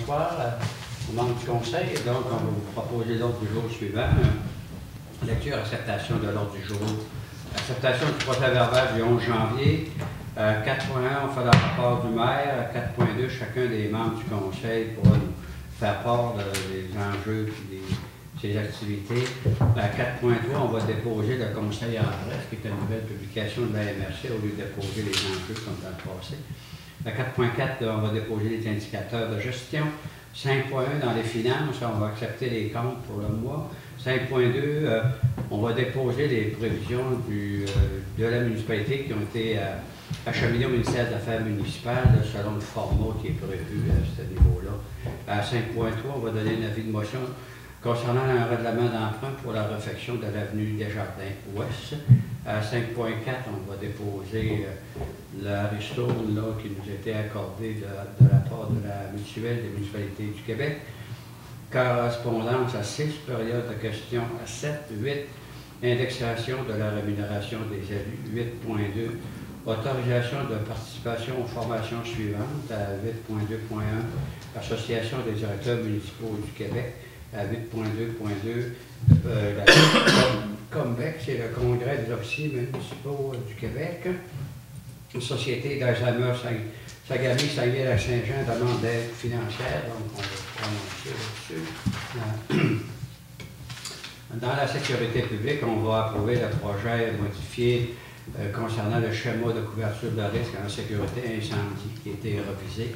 Bonsoir aux membres du Conseil. Donc, on va vous proposer l'ordre du jour suivant. Lecture, acceptation de l'ordre du jour. Acceptation du procès-verbal du 11 janvier. 4.1, on fait le rapport du maire. 4.2, chacun des membres du Conseil pourra nous faire part des enjeux et ses activités. 4.3, on va déposer le Conseil en presse, qui est une nouvelle publication de la MRC, au lieu de déposer les enjeux comme dans le passé. 4.4, on va déposer les indicateurs de gestion. 5.1, dans les finances, on va accepter les comptes pour le mois. 5.2, on va déposer les prévisions de la municipalité qui ont été acheminées au ministère des Affaires municipales selon le format qui est prévu à ce niveau-là. À 5.3, on va donner un avis de motion concernant un règlement d'emprunt pour la réfection de l'avenue Desjardins-Ouest. À 5.4, on va déposer la ristourne qui nous a été accordée de la part de la mutuelle des municipalités du Québec. Correspondance à 6, période de questions à 7, 8, indexation de la rémunération des élus, 8.2, autorisation de participation aux formations suivantes, à 8.2.1, Association des directeurs municipaux du Québec, à 8.2.2, la COMBEC, c'est le Congrès des officiers municipaux du Québec, Société d'Alzheimer Sagami, Saguenay-Lac-Saint-Jean, demande d'aide financière, donc on va prononcer là-dessus. Dans la sécurité publique, on va approuver le projet modifié concernant le schéma de couverture de risque en sécurité incendie qui a été revisé.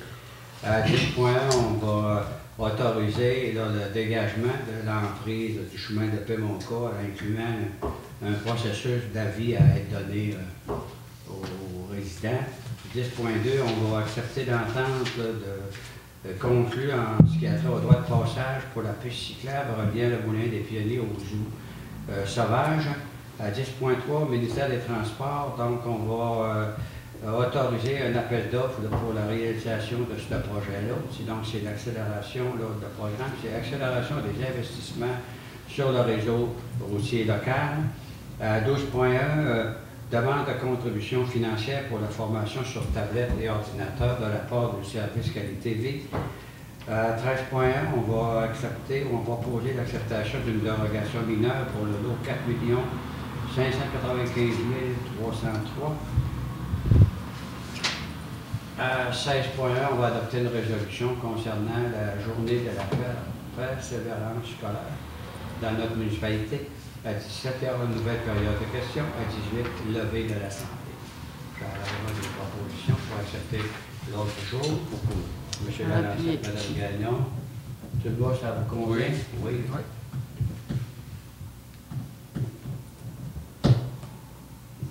À 10.1, on va autoriser le dégagement de l'emprise du chemin de Pémonca, incluant un processus d'avis à être donné aux résidents. 10.2, on va accepter l'entente conclue en ce qui a trait au droit de passage pour la piste cyclable reliant le moulin des Pionniers aux Zoos sauvages. À 10.3, ministère des Transports, donc on va autoriser un appel d'offres pour la réalisation de ce projet-là. Donc c'est l'accélération de programme, c'est l'accélération des investissements sur le réseau routier local. À 12.1, demande de contribution financière pour la formation sur tablette et ordinateur de la part du service qualité vie. À 13.1, on va accepter ou on va proposer l'acceptation d'une dérogation mineure pour le lot 4 595 303. À 16.1, on va adopter une résolution concernant la journée de la persévérance scolaire dans notre municipalité. À 17h, une nouvelle période de questions. À 18, levée de l'Assemblée. J'aurai des propositions pour accepter l'ordre du jour. Monsieur Lalancette, Mme Gagnon. Tout le monde, ça vous convient? Oui. Oui.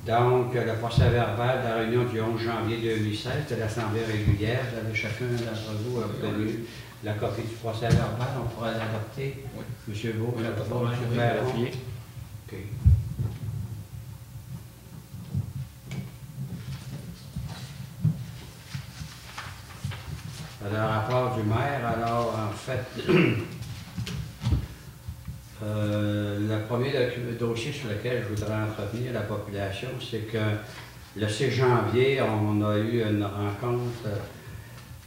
Donc, le procès-verbal de la réunion du 11 janvier 2016 de l'Assemblée régulière. Vous avez chacun d'entre vous obtenu la copie du procès-verbal. On pourra l'adopter. Oui. Monsieur Beau, M. Perron. OK. Le rapport du maire, alors, en fait, le premier dossier sur lequel je voudrais entretenir la population, c'est que le 6 janvier, on a eu une rencontre,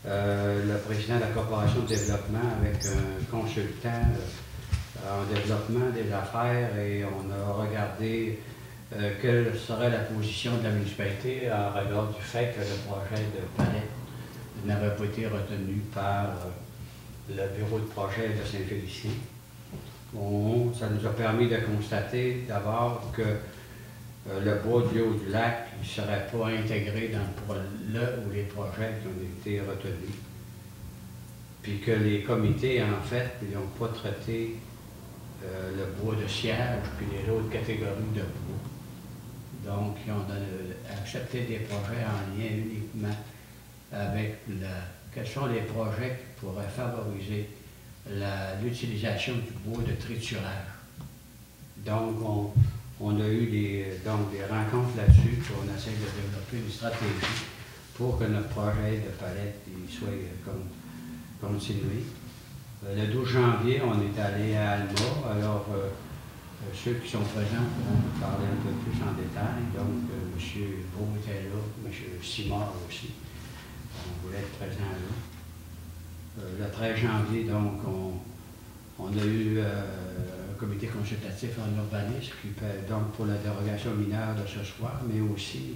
le président de la Corporation de développement avec un consultant en développement des affaires et on a regardé quelle serait la position de la municipalité en regard du fait que le projet de palette n'avait pas été retenu par le bureau de projet de Saint-Félicien. Ça nous a permis de constater d'abord que le bois du haut du lac ne serait pas intégré dans le ou les projets qui ont été retenus. Puis que les comités, en fait, n'ont pas traité le bois de siège puis les autres catégories de bois. Donc, ils ont accepté des projets en lien uniquement avec quels sont les projets qui pourraient favoriser l'utilisation du bois de triturage. Donc, on a eu des rencontres là-dessus, puis on essaie de développer une stratégie pour que notre projet de palette soit continué. Le 12 janvier, on est allé à Alma. Alors, ceux qui sont présents pourront nous parler un peu plus en détail. Donc, M. Beau était là, M. Simard aussi. On voulait être présent là. le 13 janvier, donc, on a eu un comité consultatif en urbanisme qui paie donc pour la dérogation mineure de ce soir, mais aussi,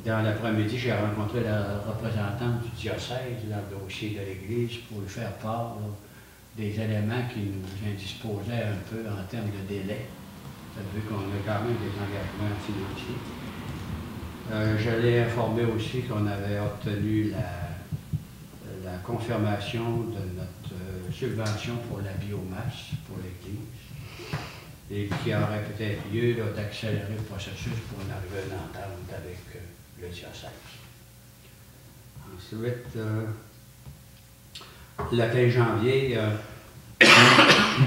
dans l'après-midi, j'ai rencontré la représentante du diocèse dans le dossier de l'Église pour lui faire part là, des éléments qui nous indisposaient un peu en termes de délai, vu qu'on a quand même des engagements financiers. Je l'ai informé aussi qu'on avait obtenu la confirmation de notre subvention pour la biomasse pour l'Église et qu'il y aurait peut-être lieu d'accélérer le processus pour en arriver à une entente avec le diocèse. Ensuite, le 15 janvier,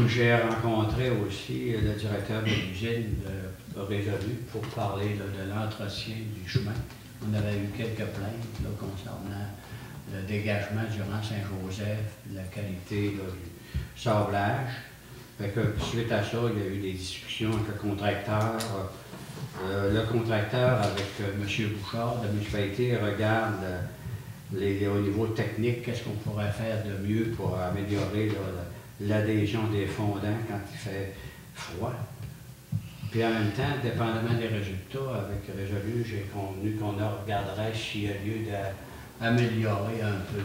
j'ai rencontré aussi le directeur de l'usine de Résolu pour parler là, de l'entretien du chemin. On avait eu quelques plaintes là, concernant le dégagement durant Saint-Joseph, la qualité là, du sablage. Fait que, suite à ça, il y a eu des discussions avec le contracteur. Le contracteur, avec M. Bouchard de la municipalité, regarde au niveau technique, qu'est-ce qu'on pourrait faire de mieux pour améliorer l'adhésion des fondants quand il fait froid. Puis en même temps, dépendamment des résultats, avec Résolu, j'ai convenu qu'on regarderait s'il y a lieu d'améliorer un peu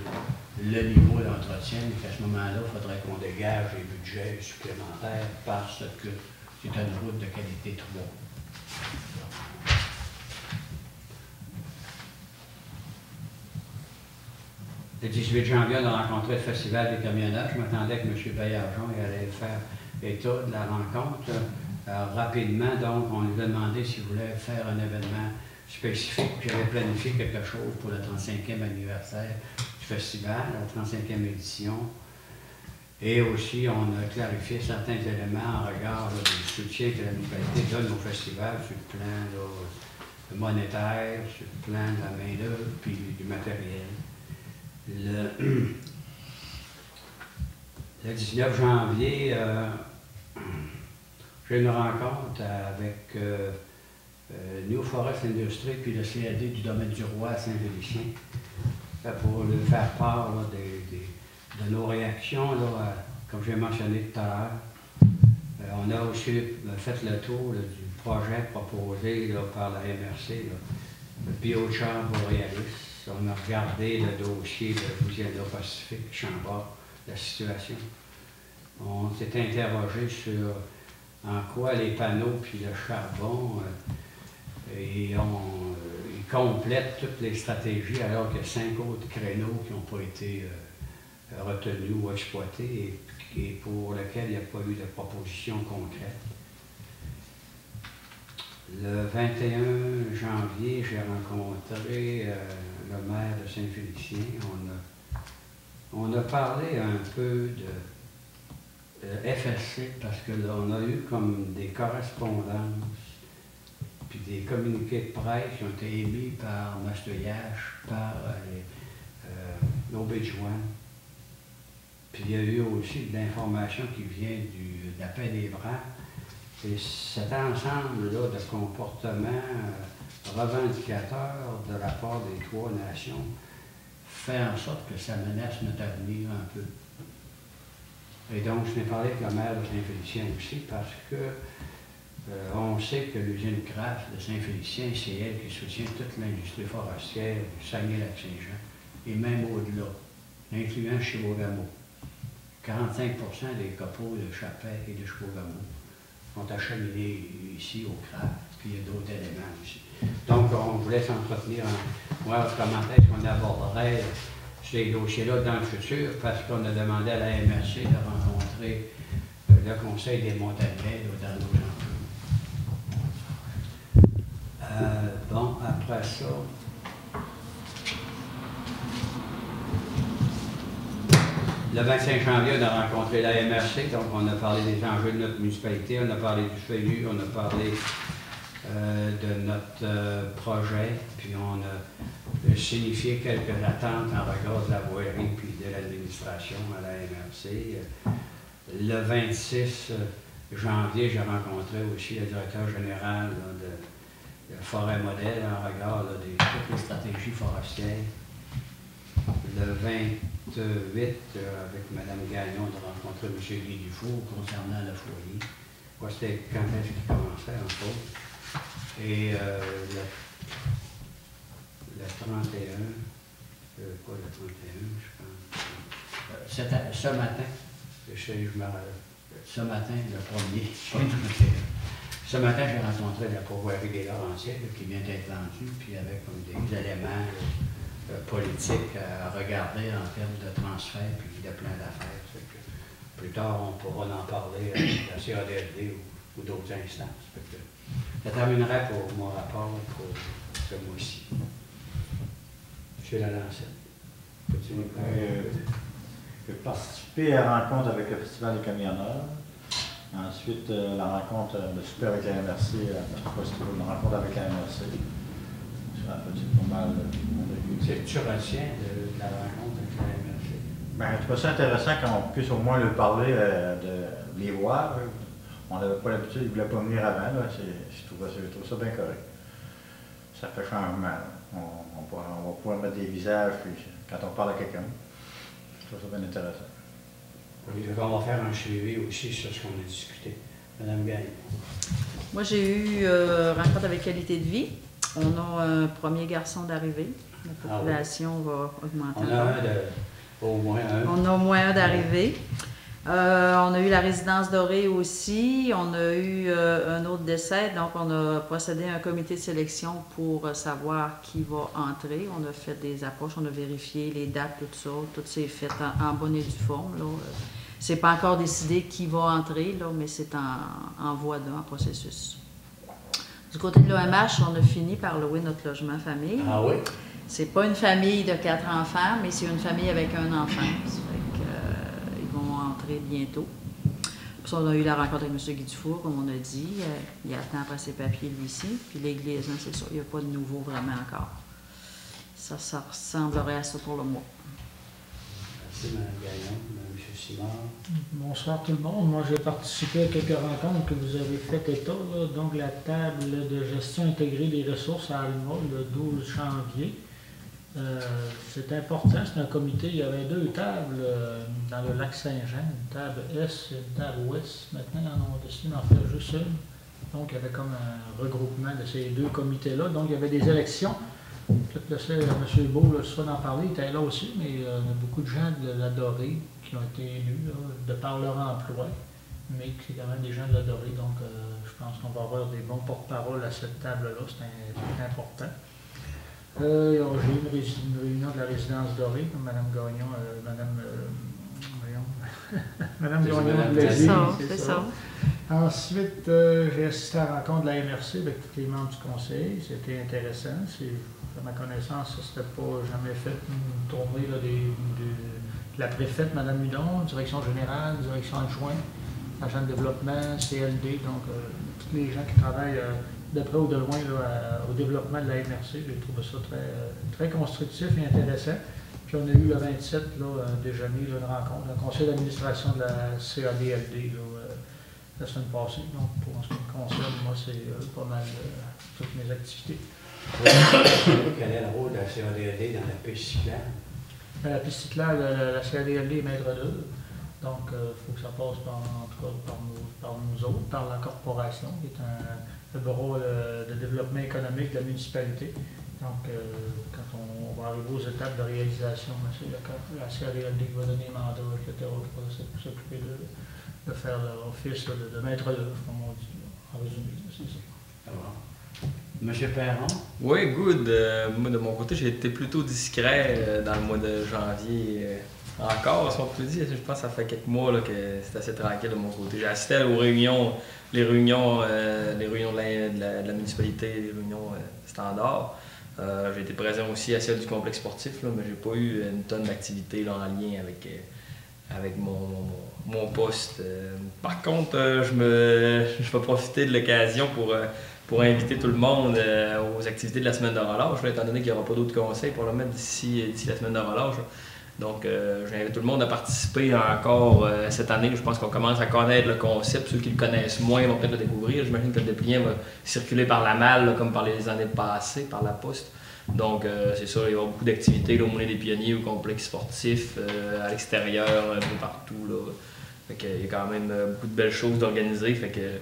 le niveau d'entretien, mais qu'à ce moment-là, il faudrait qu'on dégage les budgets supplémentaires parce que c'est une route de qualité 3. Le 18 janvier, on a rencontré le Festival des camionneurs. Je m'attendais que M. Baillargeon allait faire état de la rencontre. Rapidement, donc, on lui a demandé s'il voulait faire un événement spécifique. J'avais planifié quelque chose pour le 35e anniversaire du festival, la 35e édition. Et aussi, on a clarifié certains éléments en regard là, du soutien que la municipalité donne au festival sur le plan là, monétaire, sur le plan de la main-d'œuvre puis du matériel. Le 19 janvier, j'ai une rencontre avec New Forest Industries puis le CAD du domaine du Roi à Saint-Félicien pour lui faire part là, de nos réactions, là, comme j'ai mentionné tout à l'heure. On a aussi fait le tour là, du projet proposé là, par la MRC, là, le Biochar Borealis. On a regardé le dossier de Louisiana Pacifique, Chambord, la situation. On s'est interrogé sur en quoi les panneaux puis le charbon ils complètent toutes les stratégies alors qu'il y a 5 autres créneaux qui n'ont pas été retenus ou exploités et pour lesquels il n'y a pas eu de proposition concrète. Le 21 janvier, j'ai rencontré le maire de Saint-Félicien. On a parlé un peu de FSC parce que là, on a eu comme des correspondances puis des communiqués de presse qui ont été émis par Mastoyache, par l'Aubaine-Joanne. Puis il y a eu aussi de l'information qui vient de la paix des Bras. Et cet ensemble-là de comportements revendicateurs de la part des 3 nations fait en sorte que ça menace notre avenir un peu. Et donc, je n'ai parlé avec la maire de Saint-Félicien aussi parce que on sait que l'usine Kraft de Saint-Félicien, c'est elle qui soutient toute l'industrie forestière du Saguenay-Lac-Saint-Jean et même au-delà, incluant Chibougamau. 45% des copeaux de Chapet et de Chibougamau sont acheminés ici au Kraft, puis il y a d'autres éléments aussi. Donc, on voulait s'entretenir en voir comment est-ce qu'on aborderait ces dossiers-là dans le futur, parce qu'on a demandé à la MRC de rencontrer le Conseil des Montagnais dans nos enjeux. Bon, après ça, le 25 janvier, on a rencontré la MRC, donc on a parlé des enjeux de notre municipalité, on a parlé du FEU, on a parlé de notre projet, puis on a signifié quelques attentes en regard de la voirie puis de l'administration à la MRC. Le 26 janvier, j'ai rencontré aussi le directeur général là, de Forêt Modèle en regard là, de toutes les stratégies forestières. le 28, avec Mme Gagnon, de rencontrer M. Guy Dufour concernant le foyer. Moi, c'était quand est-ce qu'il commençait, entre autres. Et le 31, quoi, le 31, je pense. Ce matin, ce matin, le 1er, ce matin, j'ai rencontré la pourvoirie des Laurentides qui vient d'être vendue, puis avec comme des éléments politiques à regarder en termes de transfert puis de plein d'affaires. Plus tard, on pourra en parler avec la CADLD ou d'autres instances. Ça terminerait pour mon rapport pour ce mois-ci. M. Lalancette, peux-tu nous parler? J'ai participé à la rencontre avec le Festival des camionneurs. Ensuite, la rencontre de super avec la MRC, une rencontre avec la MRC. C'est pas mal. Tu retiens de la rencontre avec la MRC? Ben, je trouve ça intéressant qu'on puisse au moins leur parler, de les voir. On n'avait pas l'habitude, ils ne voulaient pas venir avant. Là. Je trouve ça bien correct. Ça fait changement. On va pouvoir mettre des visages puis, quand on parle à quelqu'un. Je trouve ça bien intéressant. Oui, on va faire un suivi aussi sur ce qu'on a discuté. Madame Gagne. Moi, j'ai eu rencontre avec Qualité de vie. On a un premier garçon d'arrivée. La population va augmenter. On a au moins un. On a au moins un d'arrivée. On a eu la résidence dorée aussi. On a eu un autre décès. Donc, on a procédé à un comité de sélection pour savoir qui va entrer. On a fait des approches, on a vérifié les dates, tout ça. Tout s'est fait en bonne et due forme. C'est pas encore décidé qui va entrer, là, mais c'est en voie en processus. Du côté de l'OMH, on a fini par louer notre logement famille. Ah oui? C'est pas une famille de 4 enfants, mais c'est une famille avec un enfant. Ça fait que, ils vont entrer bientôt. Puis on a eu la rencontre avec M. Guy Dufour, comme on a dit. Il attend après ses papiers, lui-ci. Puis l'église, hein, c'est sûr, il n'y a pas de nouveau vraiment encore. Ça ressemblerait à ça pour le mois. Merci, Mme Gagnon. M. Simard. Bonsoir tout le monde. Moi, j'ai participé à quelques rencontres que vous avez fait état. Là. Donc, la table de gestion intégrée des ressources à Alma, le 12 janvier. C'est important, c'est un comité. Il y avait 2 tables dans le lac Saint-Jean, une table Est et une table Ouest. Maintenant, ils en ont décidé d'en faire juste une. Donc, il y avait comme un regroupement de ces 2 comités-là. Donc, il y avait des élections. Peut-être laisser M. Beau le soin d'en parler, il était là aussi, mais il y a beaucoup de gens de la Dorée qui ont été élus là, de par leur emploi, mais c'est quand même des gens de la Dorée. Donc, je pense qu'on va avoir des bons porte-parole à cette table-là, c'est important. J'ai eu une réunion de la résidence dorée, Mme Gagnon, Mme Gagnon, c'est ça. Ensuite, j'ai assisté à la rencontre de la MRC avec tous les membres du conseil. C'était intéressant. À ma connaissance, ça ne s'était pas jamais fait une tournée là, de la préfète, Mme Hudon, direction générale, direction adjointe, agent de développement, CLD, donc tous les gens qui travaillent de près ou de loin là, au développement de la MRC. J'ai trouvé ça très constructif et intéressant. Puis on a eu le 27 là, un déjeuner, là, une rencontre, un conseil d'administration de la CADLD la semaine passée. Donc pour ce qui me concerne, moi c'est pas mal toutes mes activités. Quel est le rôle de la CADLD dans la piste cyclable? La piste cyclable, la CADLD est maître d'œuvre. Donc il faut que ça passe en tout cas par nous autres, par la corporation, qui est le bureau de développement économique de la municipalité. Donc, quand on va arriver aux étapes de réalisation, c'est la CADLD qui va donner mandat, etc., qui va s'occuper de faire l'office de maître d'œuvre, comme on dit, en résumé, c'est ça. Monsieur Perron? Oui, good. Moi, de mon côté, j'ai été plutôt discret dans le mois de janvier. Encore, si on peut dire, je pense que ça fait quelques mois là, que c'est assez tranquille de mon côté. J'ai assisté aux réunions, les réunions de la municipalité, les réunions standards. J'ai été présent aussi à celle du complexe sportif, là, mais j'ai pas eu une tonne d'activités en lien avec mon poste. Par contre, je vais profiter de l'occasion pour inviter tout le monde aux activités de la semaine de relâche, là, étant donné qu'il n'y aura pas d'autres conseils pour le mettre d'ici la semaine de relâche. Là. Donc, j'invite tout le monde à participer encore cette année. Je pense qu'on commence à connaître le concept. Ceux qui le connaissent moins vont peut-être le découvrir. J'imagine que le dépliant va circuler par la malle, là, comme par les années passées, par la poste. Donc, c'est ça, il va y avoir beaucoup d'activités, au Moulin des Pionniers, au complexe sportif, à l'extérieur, un peu partout. Là. Fait qu'il y a quand même beaucoup de belles choses d'organiser. Fait que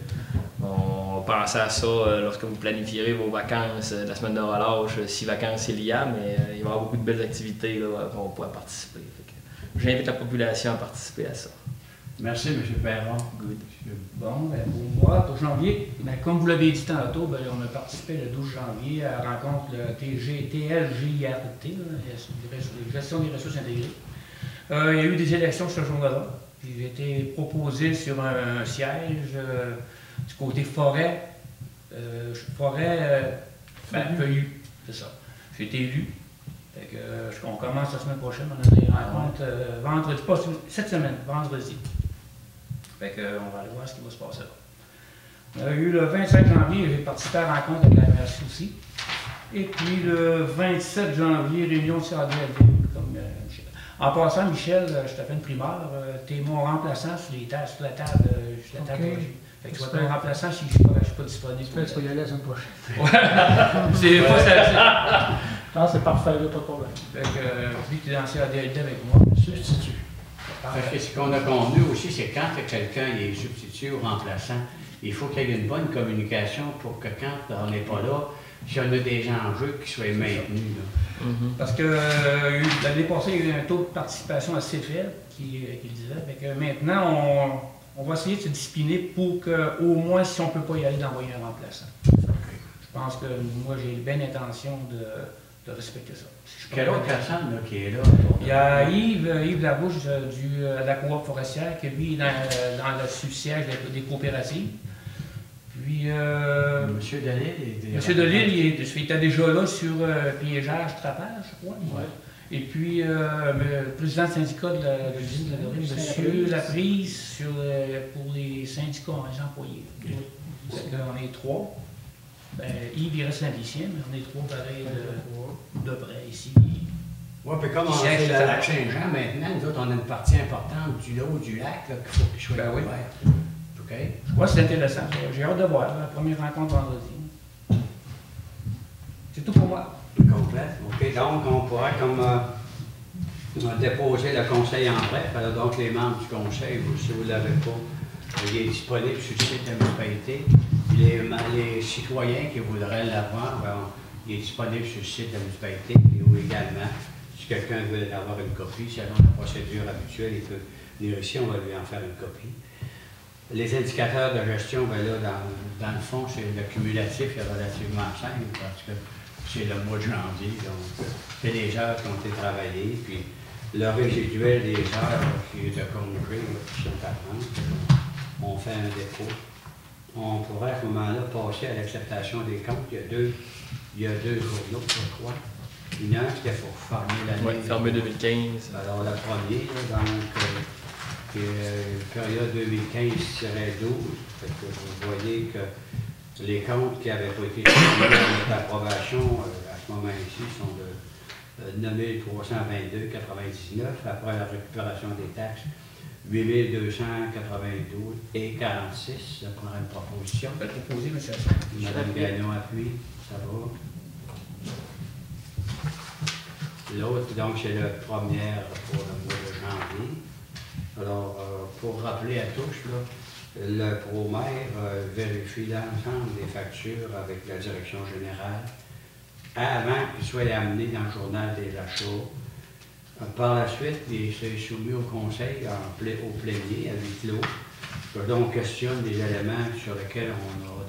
on pensait à ça lorsque vous planifierez vos vacances, la semaine de relâche, si vacances c'est liable, mais il va y avoir beaucoup de belles activités là, qu'on pourra participer. Fait que j'invite la population à participer à ça. Merci, M. Perron. Good. Bon, ben, pour moi, pour janvier, ben, comme vous l'avez dit tantôt, ben, on a participé le 12 janvier à la rencontre le TLJIRT, la gestion des ressources intégrées. Il y a eu des élections ce jour-là. J'ai été proposé sur un siège du côté forêt. Feuillu, c'est ça. J'ai été élu. Fait que, on commence la semaine prochaine, on a des rencontres vendredi, pas cette semaine, vendredi. Fait que, on va aller voir ce qui va se passer là. On a eu le 25 janvier, j'ai participé à la rencontre avec la MRC aussi. Et puis le 27 janvier, réunion de CADLD, comme Michel. En passant, Michel, je t'ai fait une primaire, tu es mon remplaçant sur la table. Fait que tu vas être mon remplaçant si je ne suis pas disponible. Tu peux y aller la semaine prochaine. Ouais. C'est pas ça. Non, c'est parfait, là, pas de problème. Fait que, vu que tu es dans CADLD avec moi, Substitut. Parce que ce qu'on a convenu aussi, c'est quand quelqu'un est substitut ou remplaçant, il faut qu'il y ait une bonne communication pour que quand on n'est pas là, si on a des enjeux qui soient maintenus. Là. Parce que l'année passée, il y a eu un taux de participation assez faible, qui disait. Fait que maintenant, on va essayer de se discipliner pour qu'au moins, si on ne peut pas y aller, d'envoyer un remplaçant. Je pense que moi, j'ai bien l'intention de respecter ça. Quelle autre personne là, qui est là? Il y a Yves Larouche de la coop forestière qui lui est dans le sous-siège des coopératives. Puis Monsieur Delisle. Monsieur Delisle, il était déjà là sur piégeage, trapage, je crois. Ouais. Et puis le président du syndicat de l'usine de la Dorée, Monsieur Laprise, pour les syndicats, les employés. On est trois. Ben, Yves, il reste syndicien, mais on est trois pareils de près ici. Oui, puis comme on est à Lac-Saint-Jean maintenant, nous autres, on a une partie importante du lot du lac qu'il faut qu'il soit ouvert. OK? Je crois que c'est intéressant. J'ai hâte de voir la première rencontre vendredi. C'est tout pour moi. Complète. OK, donc on pourra comme déposer le conseil en bref. Alors donc les membres du conseil, si vous ne l'avez pas, il est disponible sur le site de la municipalité. Les citoyens qui voudraient l'avoir, il est disponible sur le site de la municipalité. Ou également, si quelqu'un veut avoir une copie, selon la procédure habituelle, il peut venir ici, on va lui en faire une copie. Les indicateurs de gestion, ben là, dans le fond, c'est le cumulatif est relativement simple parce que c'est le mois de janvier, donc c'est les heures qui ont été travaillées, puis le résiduel des heures qui est de congé, qui sont à prendre, on fait un dépôt. On pourrait à ce moment-là passer à l'acceptation des comptes. Il y a deux journaux, je crois. Une heure, c'était pour fermer l'année. Oui, fermer 2015. Alors, la première, donc, période 2015-12, que vous voyez que les comptes qui n'avaient pas été soumis à notre approbation à ce moment-ci sont de 9 322,99 après la récupération des taxes. 8 292 et 46, ça prendra une proposition. Je vais te proposer, M. Mme Gagnon appuie, ça va. L'autre, donc, c'est la première pour le mois de janvier. Alors, pour rappeler à tous, là, le pro-maire vérifie l'ensemble des factures avec la direction générale avant qu'ils soient amenés dans le journal des achats. Par la suite, il s'est soumis au conseil au plénier à huis clos. Donc, questionne des éléments sur lesquels on a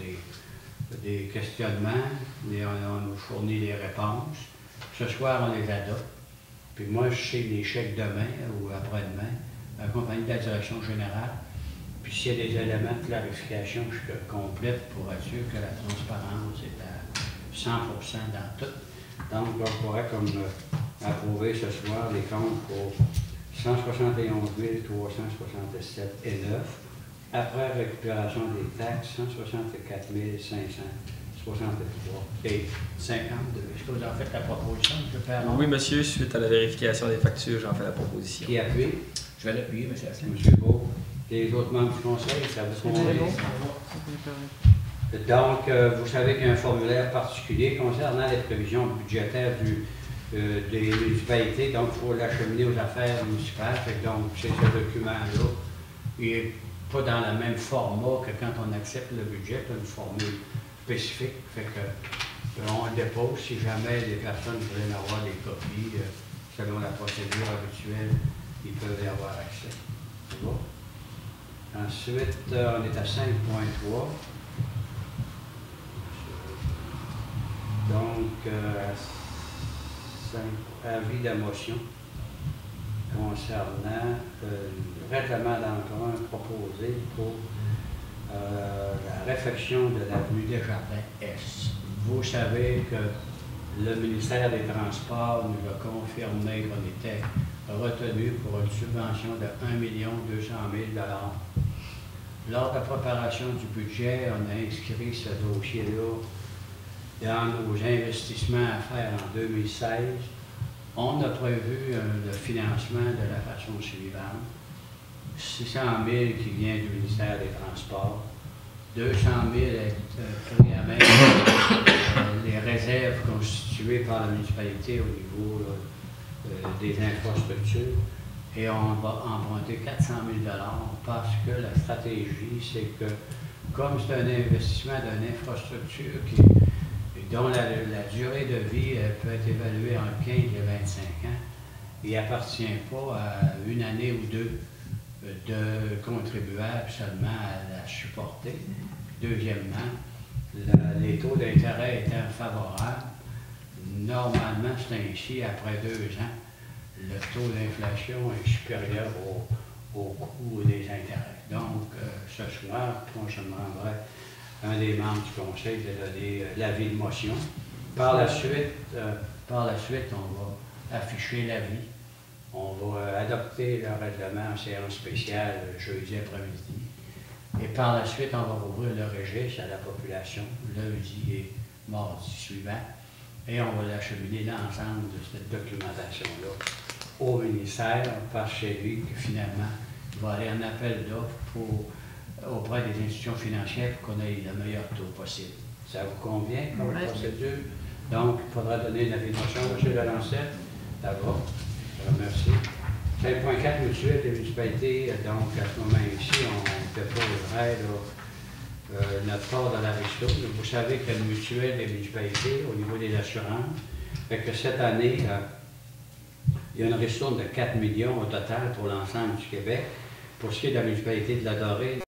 des questionnements, et on nous fournit des réponses. Ce soir, on les adopte. Puis moi, je sais les chèques demain ou après-demain, accompagné de la direction générale. Puis s'il y a des éléments de clarification, je complète pour être sûr que la transparence est à 100% dans tout. Donc, on pourrait comme approuver ce soir les comptes pour 171 367 et 9. Après récupération des taxes, 164 563 et 52. Est-ce que vous en faites la proposition, M. Perron? Oui, monsieur, suite à la vérification des factures, j'en fais la proposition. Qui appuie? Je vais l'appuyer, M. Asselin. M. Beau. Les autres membres du conseil, ça vous convient? Donc, vous savez qu'il y a un formulaire particulier concernant les prévisions budgétaires des municipalités, donc il faut l'acheminer aux affaires municipales. Donc, c'est ce document-là. Il n'est pas dans le même format que quand on accepte le budget, c'est une formule spécifique. Fait que on le dépose si jamais les personnes veulent en avoir des copies, selon la procédure habituelle, ils peuvent y avoir accès. C'est bon? Ensuite, on est à 5.3. Donc, avis de motion concernant le règlement d'emprunt proposé pour la réfection de l'avenue Desjardins Est. Vous savez que le ministère des Transports nous a confirmé qu'on était retenu pour une subvention de 1 200 000 $. Lors de la préparation du budget, on a inscrit ce dossier-là dans nos investissements à faire en 2016. On a prévu le financement de la façon suivante. 600 000 qui vient du ministère des Transports, 200 000 est pris à même les réserves constituées par la municipalité au niveau des infrastructures, et on va emprunter 400 000 $ parce que la stratégie, c'est que comme c'est un investissement d'une infrastructure dont la durée de vie peut être évaluée entre 15 et 25 ans, il n'appartient pas à une année ou deux de contribuables seulement à la supporter. Deuxièmement, les taux d'intérêt étant favorables, normalement c'est ainsi, après 2 ans, le taux d'inflation est supérieur au coût des intérêts. Donc, ce soir, je demanderai un des membres du conseil de donner l'avis de motion. Par la suite, on va afficher l'avis. On va adopter le règlement en séance spéciale jeudi après-midi. Et par la suite, on va ouvrir le registre à la population lundi et mardi suivant. Et on va l'acheminer l'ensemble de cette documentation-là au ministère, parce que c'est lui qui finalement va aller en appel d'offres auprès des institutions financières pour qu'on ait le meilleur taux possible. Ça vous convient comme procédure? Donc, il faudra donner une avis de motion, M. Lalancette. D'abord, je vous remercie. 5.4, mutuelle des municipalités. Donc, à ce moment-ci, on déposerait notre part dans la ristourne. Vous savez qu'il y a une mutuelle des municipalités au niveau des assurances. Fait que cette année, il y a une ristourne de 4 millions au total pour l'ensemble du Québec. Pour ce qui est de la municipalité de la Dorée,